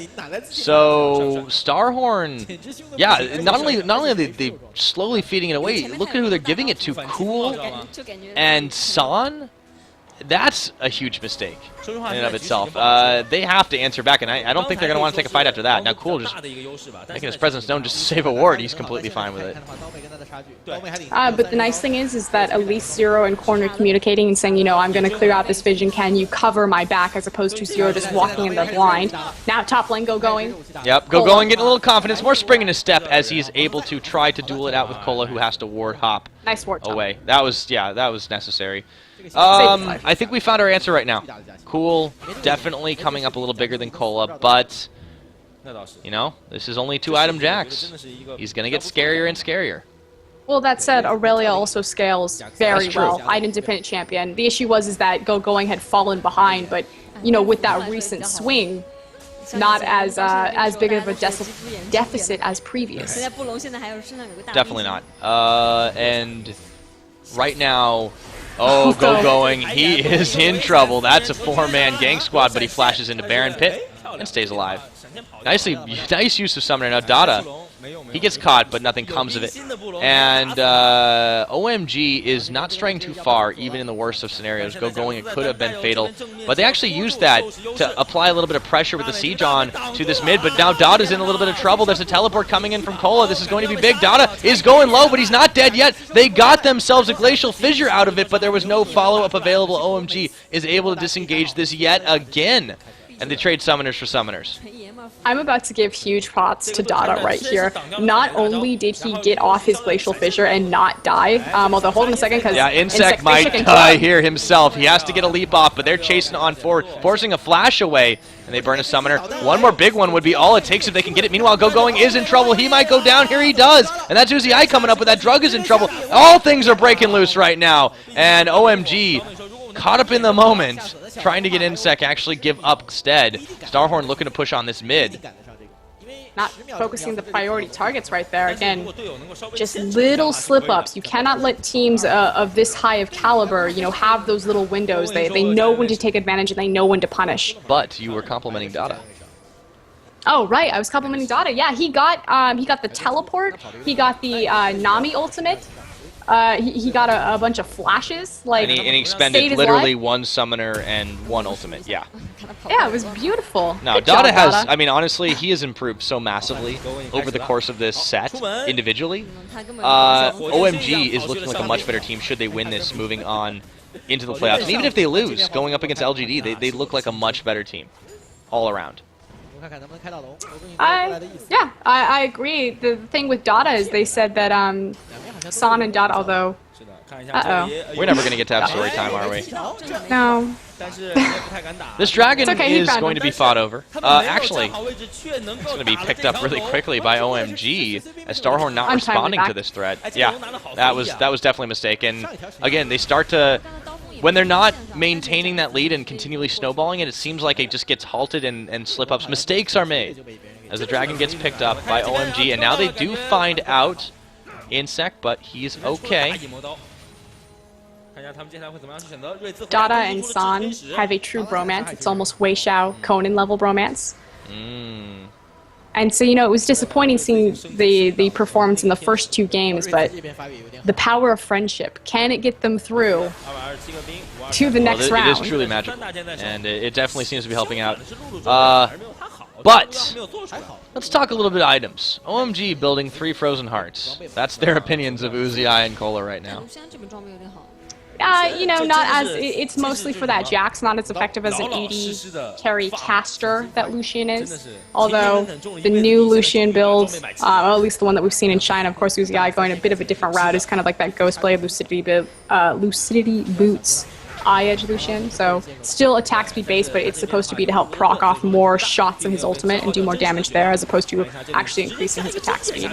So StarHorn, yeah, not only are they slowly feeding it away, look at who they're giving it to. Cool and San. That's a huge mistake in and of itself. They have to answer back, and I don't think they're going to want to take a fight after that. Now, Cool just making his presence known just to save a ward. He's completely fine with it. But the nice thing is that at least Zero and Corner communicating and saying, you know, I'm going to clear out this vision. Can you cover my back? As opposed to Zero just walking in the blind. Now top lane going. Yep, going, getting a little confidence, more spring in his step as he's able to try to duel it out with Kola, who has to ward hop nice ward away. That was necessary. I think we found our answer right now. Cool, definitely coming up a little bigger than Kola, but, you know, this is only 2-item Jax. He's going to get scarier and scarier. Well, that said, Aurelia also scales very well. Item-dependent champion. The issue is that Going had fallen behind, but, you know, with that recent swing, not as big of a deficit as previous. Definitely not. And right now, Going, he is in trouble. That's a 4-man gang squad, but he flashes into Baron Pit and stays alive. Nice use of Summoner. Now Dada, he gets caught, but nothing comes of it. And OMG is not straying too far, even in the worst of scenarios. Going, it could have been fatal. But they actually used that to apply a little bit of pressure with the siege on to this mid. But now Dada's in a little bit of trouble. There's a teleport coming in from Kola. This is going to be big. Dada is going low, but he's not dead yet. They got themselves a Glacial Fissure out of it, but there was no follow-up available. OMG is able to disengage this yet again. And they trade summoners for summoners. I'm about to give huge props to Dada right here. Not only did he get off his Glacial Fissure and not die, although hold on a second, because Insect might die here himself. He has to get a leap off, but they're chasing on forward, forcing a flash away, and they burn a summoner. One more big one would be all it takes if they can get it. Meanwhile, Going is in trouble. He might go down. Here he does, and that's Uzi I coming up with that. Drug is in trouble. All things are breaking loose right now, and OMG caught up in the moment, trying to get Insect actually give up instead. StarHorn looking to push on this mid. Not focusing the priority targets right there. Again, just little slip-ups. You cannot let teams of this high of caliber, you know, have those little windows. They know when to take advantage and they know when to punish. But you were complimenting Dada. Oh, right. I was complimenting Dada. Yeah, he got the teleport. He got the Nami ultimate. He got a bunch of flashes, like, and he expended literally 1 summoner and 1 ultimate. Yeah. Yeah, it was beautiful. No, Dada has. I mean, honestly, he has improved so massively over the course of this set individually. OMG is looking like a much better team should they win this, moving on into the playoffs. And even if they lose, going up against LGD, they look like a much better team all around. Yeah, I agree. The thing with Dada is they said that San and Dada, although... We're never going to get to have story time, are we? No. This dragon is going to be fought over. Actually, it's going to be picked up really quickly by OMG as StarHorn not responding to this threat. Yeah, that was definitely a mistake. And again, they start to... When they're not maintaining that lead and continually snowballing it, it seems like it just gets halted and slip-ups. Mistakes are made as the dragon gets picked up by OMG. And now they do find out Insect, but he's okay. Dada and San have a true bromance. It's almost Wei Xiao, Conan level bromance. And so, you know, it was disappointing seeing the performance in the first 2 games, but the power of friendship, can it get them through to the next round? It is truly magical, and it definitely seems to be helping out. But let's talk a little bit of items. OMG building 3 Frozen Hearts. That's their opinions of Uzi and Kola right now. You know, not as it's mostly for that Jax, not as effective as an 80 carry caster that Lucian is. Although the new Lucian build, at least the one that we've seen in China, of course, Uzi going a bit of a different route, is kind of like that Ghostblade Lucidity Boots Eye Edge Lucian. So still attack speed based, but it's supposed to be to help proc off more shots in his ultimate and do more damage there, as opposed to actually increasing his attack speed.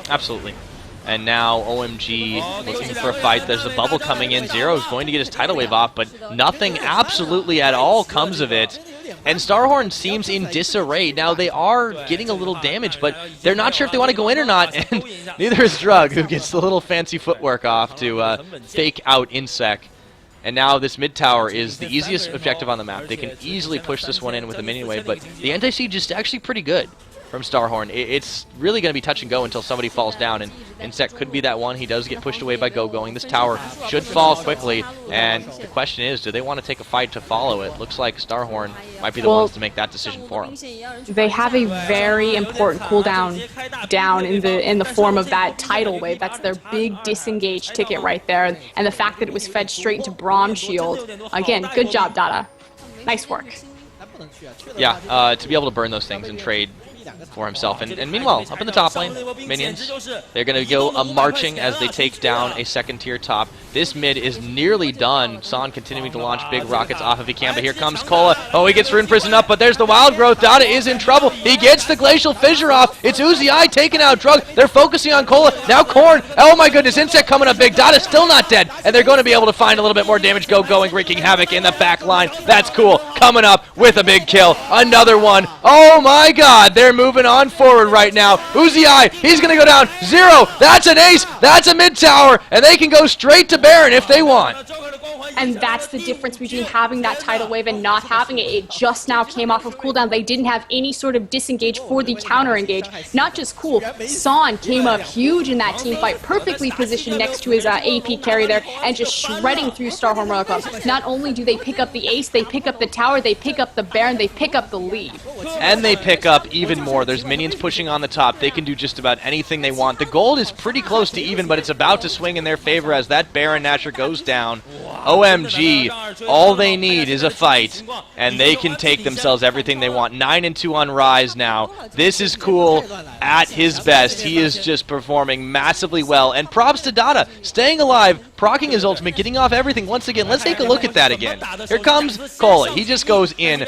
Absolutely. And now OMG looking for a fight. There's a bubble coming in. Zero's going to get his tidal wave off, but nothing absolutely at all comes of it. And StarHorn seems in disarray. Now, they are getting a little damage, but they're not sure if they want to go in or not, and neither is Drug, who gets the little fancy footwork off to fake out Insec. And now this mid tower is the easiest objective on the map. They can easily push this one in with a minion wave, but the anti-siege is actually pretty good from StarHorn. It's really going to be touch and go until somebody falls down, and Insect could be that one. He does get pushed away by Go-Going. This tower should fall quickly, and the question is, do they want to take a fight to follow it? Looks like StarHorn might be the ones to make that decision for them. They have a very important cooldown down in the form of that tidal wave. That's their big disengage ticket right there, and the fact that it was fed straight into Braum Shield. Again, good job, Dada. Nice work. Yeah, to be able to burn those things and trade for himself. And meanwhile, up in the top lane, minions, they're going to go marching as they take down a second-tier top. This mid is nearly done. Son continuing to launch big rockets off if he can, but here comes Kola. Oh, he gets Rune Prison up, but there's the Wild Growth. Dada is in trouble. He gets the Glacial Fissure off. It's Uzi taking out Drug. They're focusing on Kola. Now Korn. Oh my goodness, Insect coming up big. Dada's still not dead, and they're going to be able to find a little bit more damage. Go-Going, wreaking havoc in the back line. That's cool. Coming up with a big kill. Another one. Oh my god, they're moving on forward right now. Uzi, he's going to go down. Zero. That's an ace. That's a mid tower, and they can go straight to Baron if they want. And that's the difference between having that tidal wave and not having it. It just now came off of cooldown. They didn't have any sort of disengage for the counter engage. Not just cool, Son came up huge in that team fight, perfectly positioned next to his AP carry there, and just shredding through StarHorn Royal Club. Not only do they pick up the ace, they pick up the tower, they pick up the Baron, they pick up the lead. And they pick up even more. There's minions pushing on the top. They can do just about anything they want. The gold is pretty close to even, but it's about to swing in their favor as that Baron Nashor goes down. OMG, all they need is a fight, and they can take themselves everything they want. 9-2 on Rise now. This is cool at his best. He is just performing massively well, and props to Dada, staying alive, proccing his ultimate, getting off everything once again. Let's take a look at that again. Here comes Kola. He just goes in.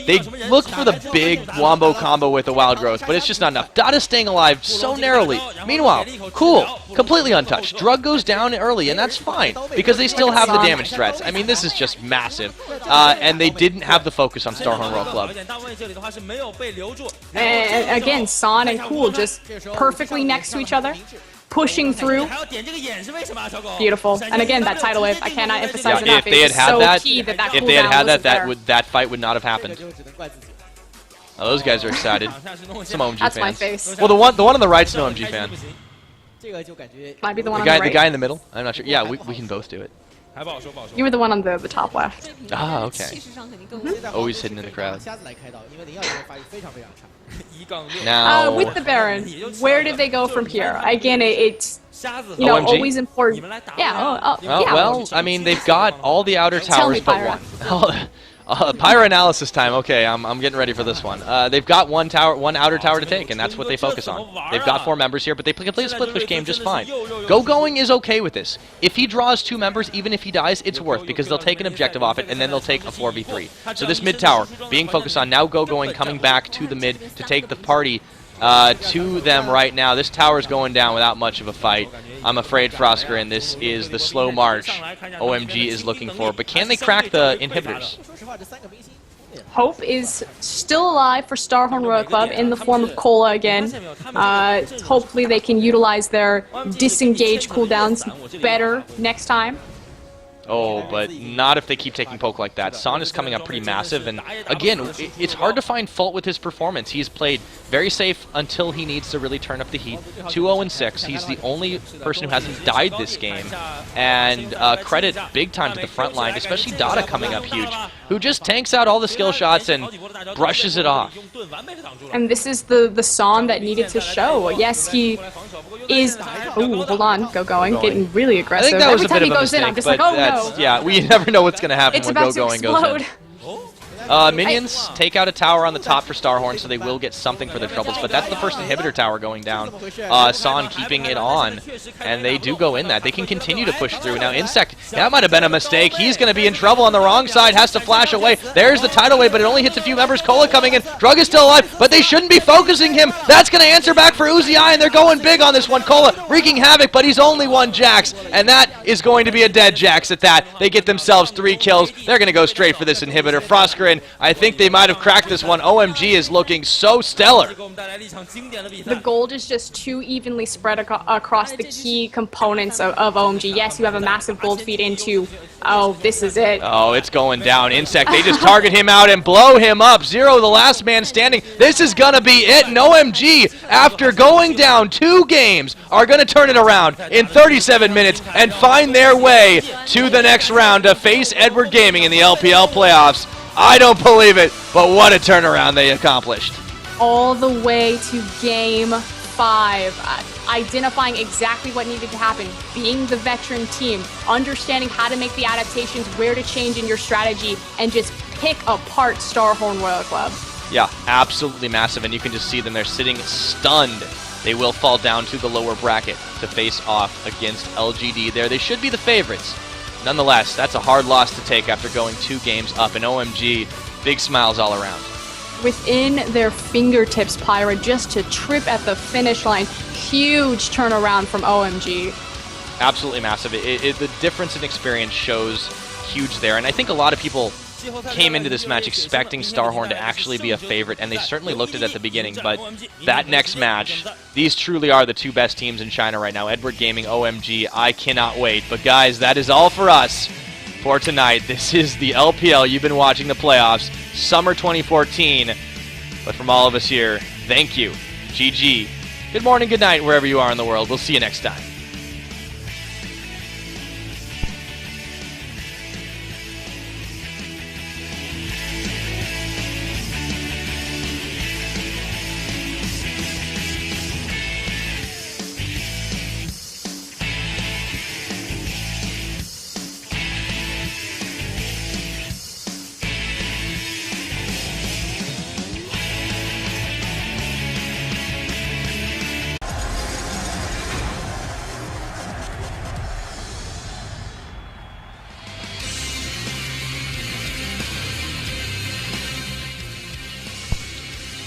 They look for the big wombo combo with the Wild Growth, but it's just not enough. Dada's staying alive so narrowly. Meanwhile, cool, completely untouched. Drug goes down early, and that's fine, because they still have the damage threats. I mean, this is just massive. And they didn't have the focus on StarHorn World Club. And again, Son and Cool just perfectly next to each other, pushing through. Beautiful. And again, that tidal wave, I cannot emphasize enough. If they had had that, if they had had that, that fight would not have happened. Oh, those guys are excited. Some OMG fans. That's my face. Well, the one on the right's an OMG fan. Might be the one on the right. The guy in the middle? I'm not sure. Yeah, we can both do it. You were the one on the top left. Ah, okay. Always hidden in the crowd. Now, with the Baron, where did they go from here? Again, it's OMG? always important. Yeah. Yeah. Well, I mean, they've got all the outer towers but one. Pyra analysis time. Okay, I'm getting ready for this one. They've got one outer tower to take, and that's what they focus on. They've got 4 members here, but they can play a split push game just fine. Go-Going is okay with this. If he draws 2 members, even if he dies, it's worth, because they'll take an objective off it, and then they'll take a 4v3. So this mid tower being focused on, now Go-Going coming back to the mid to take the party to them right now. This tower is going down without much of a fight. I'm afraid, Froskurinn, this is the slow march OMG is looking for. But can they crack the inhibitors? Hope is still alive for StarHorn Royal Club in the form of Kola again. Hopefully they can utilize their disengage cooldowns better next time. Oh, but not if they keep taking poke like that. Son is coming up pretty massive, and again, it's hard to find fault with his performance. He's played very safe until he needs to really turn up the heat. 2-0-6. He's the only person who hasn't died this game, and credit big time to the front line, especially Dada coming up huge, who just tanks out all the skill shots and brushes it off. And this is the Son that needed to show. Yes, he is. Ooh, hold on, Go-Going, getting really aggressive. I think that was Every a bit time he of a goes in, mistake, I'm just like, oh no. Yeah, we never know what's going to happen It's when about to Go-Going goes in. explode. Minions take out a tower on the top for StarHorn, so they will get something for their troubles, but that's the first inhibitor tower going down. San keeping it on, and they do go in that. They can continue to push through. Now, Insect, that might have been a mistake. He's going to be in trouble on the wrong side, has to flash away. There's the tidal wave, but it only hits a few members. Cola coming in. Drug is still alive, but they shouldn't be focusing him. That's going to answer back for Uzi, and they're going big on this one. Cola wreaking havoc, but he's only one Jax, and that is going to be a dead Jax at that. They get themselves 3 kills. They're going to go straight for this inhibitor. Froskurinn, I think they might have cracked this one. OMG is looking so stellar. The gold is just too evenly spread across the key components of OMG. Yes, you have a massive gold feed into, oh, this is it. Oh, it's going down. Insect, they just target him out and blow him up. Zero, the last man standing. This is going to be it. And OMG, after going down 2 games, are going to turn it around in 37 minutes and find their way to the next round to face Edward Gaming in the LPL playoffs. I don't believe it, but what a turnaround they accomplished. All the way to game 5, identifying exactly what needed to happen, being the veteran team, understanding how to make the adaptations, where to change in your strategy, and just pick apart StarHorn Royal Club. Yeah, absolutely massive, and you can just see them. They're sitting stunned. They will fall down to the lower bracket to face off against LGD there. They should be the favorites. Nonetheless, that's a hard loss to take after going 2 games up, and OMG, big smiles all around. Within their fingertips, Pyra, just to trip at the finish line. Huge turnaround from OMG. Absolutely massive. The difference in experience shows huge there, and I think a lot of people came into this match expecting StarHorn to actually be a favorite, and they certainly looked at the beginning, but that next match, these truly are the 2 best teams in China right now. Edward Gaming, OMG, I cannot wait. But guys, that is all for us for tonight. This is the LPL. You've been watching the playoffs, summer 2014. But from all of us here, thank you. GG. Good morning, good night, wherever you are in the world. We'll see you next time.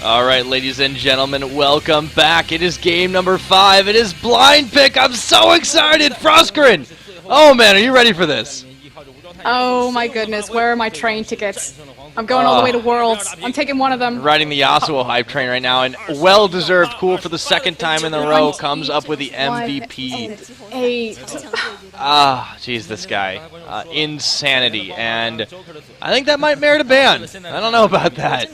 All right, ladies and gentlemen, welcome back. It is game number 5. It is blind pick. I'm so excited. Froskurinn. Oh, man, are you ready for this? Oh, my goodness. Where are my train tickets? I'm going all the way to Worlds. I'm taking one of them. Riding the Yasuo hype train right now, and well-deserved cool for the 2nd time in a row. Comes up with the MVP. 8. Jeez, this guy. Insanity. And I think that might merit a ban. I don't know about that.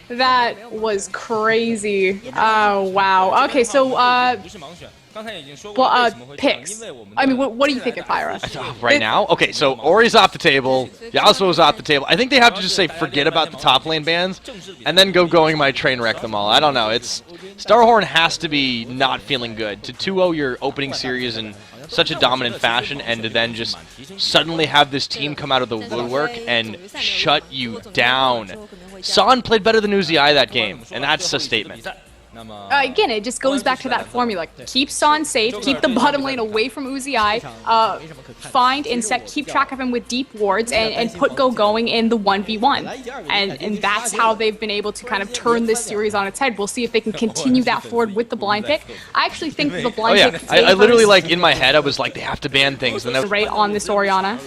That was crazy. Oh, wow. Okay, so, picks. I mean, what do you think of Pyra? Right now? Okay, so Ori's off the table. Yasuo's off the table. I think they have to just say forget about the top lane bans and then go going my train wreck them all. I don't know. StarHorn has to be not feeling good. To 2-0 your opening series in such a dominant fashion and to then just suddenly have this team come out of the woodwork and shut you down. San played better than Uzi that game, and that's a statement. Again, it just goes back to that formula. Keep San safe, keep the bottom lane away from Uzi, find Insect, keep track of him with deep wards, and put going in the 1v1. And that's how they've been able to kind of turn this series on its head. We'll see if they can continue that forward with the blind pick. I actually think the blind pick I literally, like, in my head, I was like, they have to ban things. And then right on this Orianna.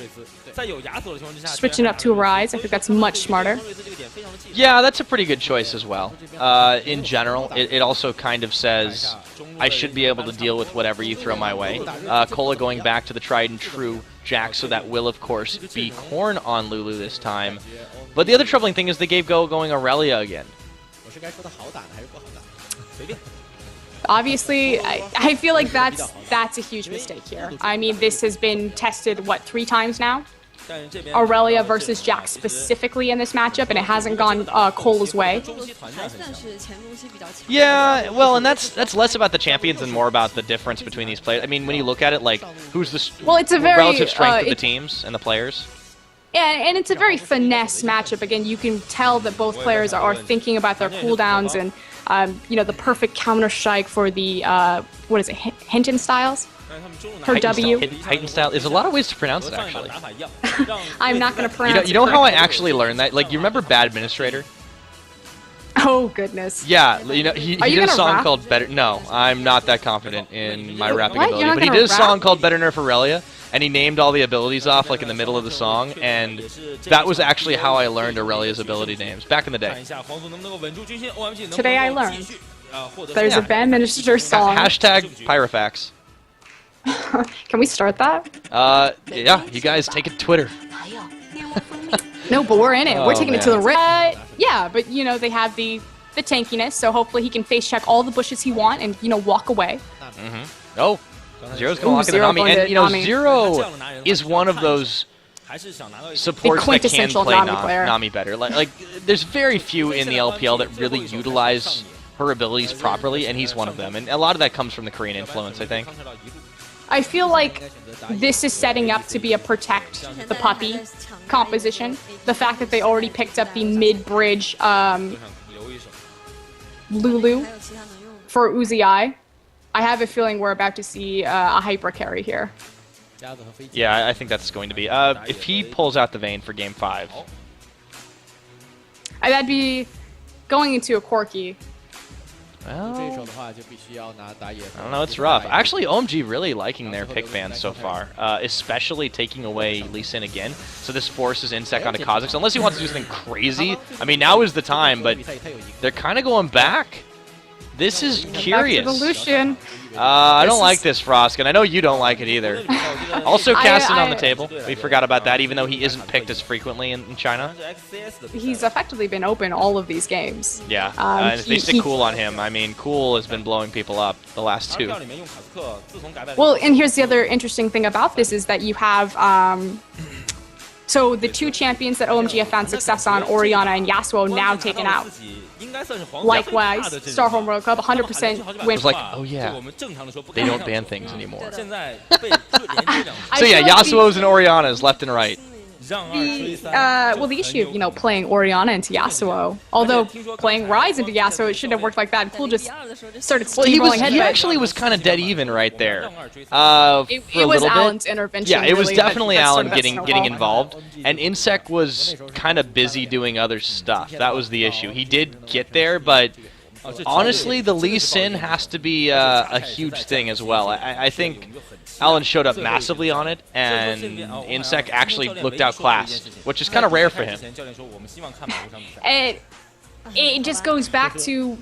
Switching up to a Rise, I think that's much smarter. Yeah, that's a pretty good choice as well. In general, it also kind of says I should be able to deal with whatever you throw my way. Cola going back to the tried and true Jax, so that will, of course, be Corn on Lulu this time. But the other troubling thing is they gave going Aurelia again. Obviously, I feel like that's a huge mistake here. I mean, this has been tested, what, 3 times now? Aurelia versus Jax specifically in this matchup, and it hasn't gone Cola's way. Yeah, well, and that's less about the champions and more about the difference between these players. I mean, when you look at it, like, who's the it's a very, relative strength of the teams and the players? And it's a very finesse matchup. Again, you can tell that both players are thinking about their cooldowns and, the perfect counter-strike for the, what is it, Hinton Styles? Her W. Heightened style. There's a lot of ways to pronounce it, actually. I'm not going to pronounce it. You know how I actually learned that? Like, you remember Bad Administrator? Oh, goodness. Yeah, he did a song rap? called Better... No, I'm not that confident in my rapping What? ability. You're not But he gonna did a song rap? called Better Nerf Aurelia, and he named all the abilities off, like, in the middle of the song, and that was actually how I learned Aurelia's ability names, back in the day. Today I learned. There's a Band Minister song. Hashtag Pyrofax. Can we start that? Yeah, you guys take it to Twitter. No, but we're in it. We're Oh, taking it to the man. rim. Yeah, but, they have the tankiness, so hopefully he can face check all the bushes he want and, walk away. Oh, Zero's going to walk into Zero Nami. going And, to Nami. Zero is one of those supports that can quintessential play Nami player. Nami better. Like, there's very few in the LPL that really utilize her abilities properly, and he's one of them. And a lot of that comes from the Korean influence, I think. I feel like this is setting up to be a protect the puppy composition. The fact that they already picked up the mid-bridge Lulu for Uzi. I have a feeling we're about to see a hyper carry here. Yeah, I think that's going to be. If he pulls out the Vayne for Game 5. That'd be going into a Corki. Well, I don't know, it's rough. Actually, OMG really liking their pick bans so far, especially taking away Lee Sin again. So this forces Insec onto Kha'Zix, unless he wants to do something crazy. I mean, now is the time, but they're kind of going back. This is curious. Back to the Lucian. I don't like this, Frosk, and I know you don't like it either. Also, Cassin on the table. We forgot about that, even though he isn't picked as frequently in China. He's effectively been open all of these games. Yeah, they stick Cool on him. I mean, Cool has been blowing people up the last two. Well, and here's the other interesting thing about this is that you have, so the two champions that OMG have found success on, Orianna and Yasuo, now taken out. Likewise, StarHorn World Cup, 100% win. It's like, oh yeah, they don't ban things anymore. So I yeah, feel like Yasuo's and Orianna's left and right. the issue of, playing Orianna into Yasuo, although playing Ryze into Yasuo, it shouldn't have worked like that. Cool just started steamrolling ahead. He actually was kind of dead even right there. It for a was little Alan's bit. intervention. Yeah, it was really, definitely that Alan started that getting snowball. involved, and Insec was kind of busy doing other stuff. That was the issue. He did get there, but honestly, the Lee Sin has to be a huge thing as well. I think Alan showed up massively on it, and Insec actually looked outclassed, which is kind of rare for him. It just goes back to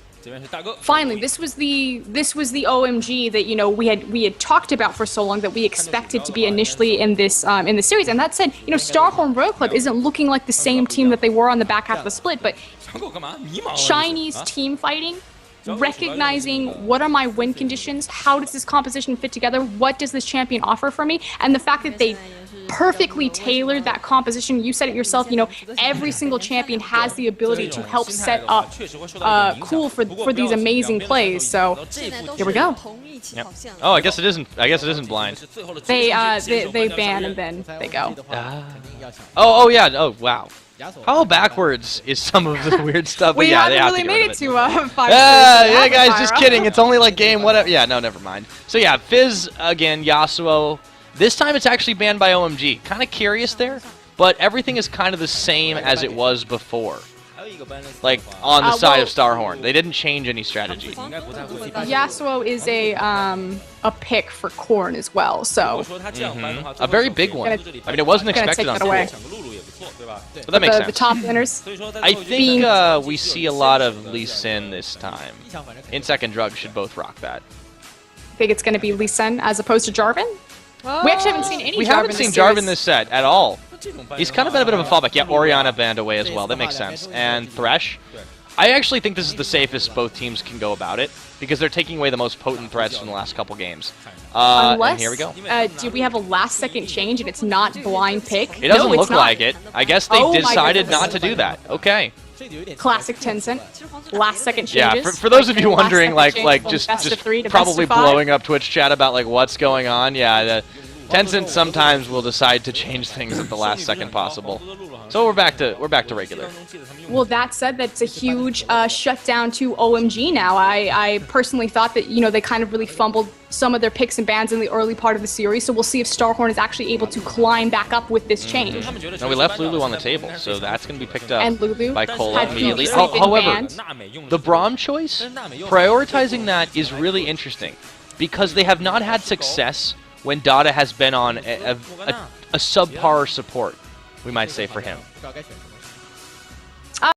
finally this was the OMG that we had talked about for so long that we expected to be initially in this series. And that said, StarHorn Road Club isn't looking like the same team that they were on the back half of the split, but Chinese team fighting, recognizing what are my win conditions, how does this composition fit together, what does this champion offer for me, and the fact that they perfectly tailored that composition. You said it yourself, every single champion has the ability to help set up Cool for these amazing plays. So here we go. Yep. Oh, I guess it isn't blind. They ban and then they go. Oh yeah. Oh wow. How backwards is some of the weird stuff? But We yeah, they haven't have really to get rid of made it it. to 5. Yeah, guys, just kidding. It's only like game whatever. Yeah, no, never mind. So yeah, Fizz again, Yasuo. This time it's actually banned by OMG. Kind of curious there, but everything is kind of the same as it was before. Like on the side of StarHorn, they didn't change any strategy. Yasuo is a pick for Korn as well, so A very big one. I mean, it wasn't gonna expected take on that away. But that makes the sense. top winners. I think we see a lot of Lee Sin this time. Insec and Drug should both rock that. Think it's going to be Lee Sin as opposed to Jarvan? We actually haven't seen any. We Jarvan haven't seen this Jarvan series. this set at all. He's kind of been a bit of a fallback. Yeah, Orianna banned away as well. That makes sense. And Thresh. I actually think this is the safest both teams can go about it because they're taking away the most potent threats from the last couple games. Unless, and here we go. Do we have a last-second change and it's not blind pick? It doesn't no, look like it. I guess they Oh my decided goodness. not to do that. Okay. Classic Tencent. Last-second changes. Yeah, for those of you wondering, Last-second like change from just best of 3 to probably best of 5. blowing up Twitch chat about like what's going on. Yeah, Tencent sometimes will decide to change things at the last second possible. So we're back to regular. Well, that said, that's a huge shutdown to OMG now. I personally thought that, you know, they kind of really fumbled some of their picks and bans in the early part of the series, so we'll see if StarHorn is actually able to climb back up with this change. Now we left Lulu on the table, so that's going to be picked up And Lulu by Cola had immediately. previously been However, banned. the Braum choice, prioritizing that is really interesting because they have not had success when Dada has been on a subpar support, we might say, for him.